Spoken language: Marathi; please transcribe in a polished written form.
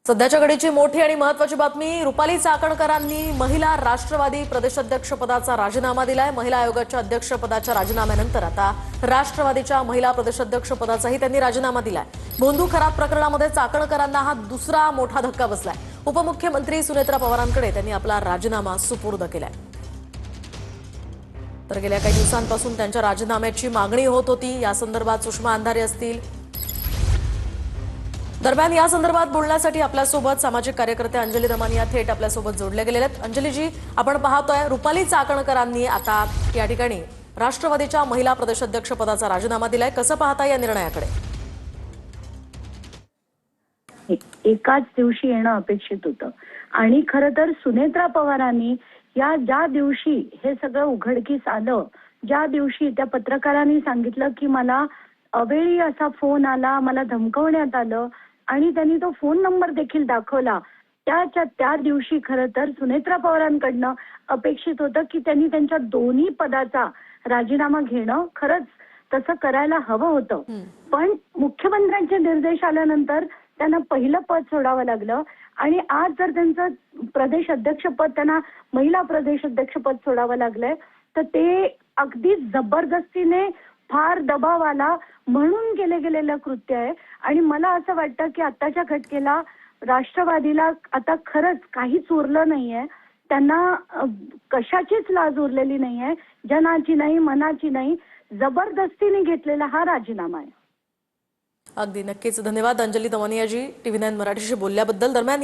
सध्याच्या घडीची मोठी आणि महत्त्वाची बातमी। रुपाली चाकणकरांनी महिला राष्ट्रवादी प्रदेशाध्यक्ष पदाचा राजीनामा दिलाय। महिला आयोगाच्या अध्यक्षपदाच्या राजीनाम्यानंतर आता राष्ट्रवादीच्या महिला प्रदेशाध्यक्ष पदाचाही त्यांनी राजीनामा दिलाय। भोंदू खरात प्रकरणामध्ये चाकणकरांना हा दुसरा मोठा धक्का बसलाय। उपमुख्यमंत्री सुनेत्रा पवारांकडे त्यांनी आपला राजीनामा सुपूर्द केलाय। तर गेल्या काही दिवसांपासून त्यांच्या राजीनाम्याची मागणी होत होती। या संदर्भात सुषमा अंधारे असतील। दरम्यान या संदर्भात बोलण्यासाठी आपल्यासोबत सामाजिक कार्यकर्ते अंजली दमानिया थेट आपल्यासोबत जोडले गेलेले आहेत। अंजलीजी, आपण पाहतोय रुपाली चाकणकरांनी आता या ठिकाणी राष्ट्रवादीच्या महिला प्रदेशाध्यक्ष पदाचा राजीनामा दिलाय। कसं पाहता या निर्णयाकडे? एकाच दिवशी येणं अपेक्षित होतं आणि खरं तर सुनेत्रा पवारांनी ज्या दिवशी हे सगळं उघडकीस आलं, ज्या दिवशी त्या पत्रकारांनी सांगितलं की मला अवेळी असा फोन आला, मला धमकवण्यात आलं आणि त्यांनी तो फोन नंबर देखील दाखवला, त्या दिवशी खरं तर सुनेत्रा पवारांकडनं अपेक्षित होतं की त्यांनी त्यांच्या दोन्ही पदाचा राजीनामा घेणं खरंच तसं करायला हवं होतं। पण मुख्यमंत्र्यांचे निर्देश आल्यानंतर त्यांना पहिलं पद सोडावं लागलं आणि आज जर त्यांचं प्रदेश अध्यक्षपद त्यांना महिला प्रदेश अध्यक्षपद सोडावं लागलंय तर ते अगदी जबरदस्तीने फार दबाव आला म्हणून गेलेलं कृत्य आहे। आणि मला असं वाटतं की आताच्या घटनेला राष्ट्रवादीला आता खरंच काहीच उरलं नाहीये। त्यांना कशाचीच लाज उरलेली नाहीये, जनाची नाही, मनाची नाही, जबरदस्तीने घेतलेला हा राजीनामा आहे। अगदी नक्कीच धन्यवाद अंजली दमानियाजी, TV9 मराठीशी बोलल्याबद्दल। दरम्यान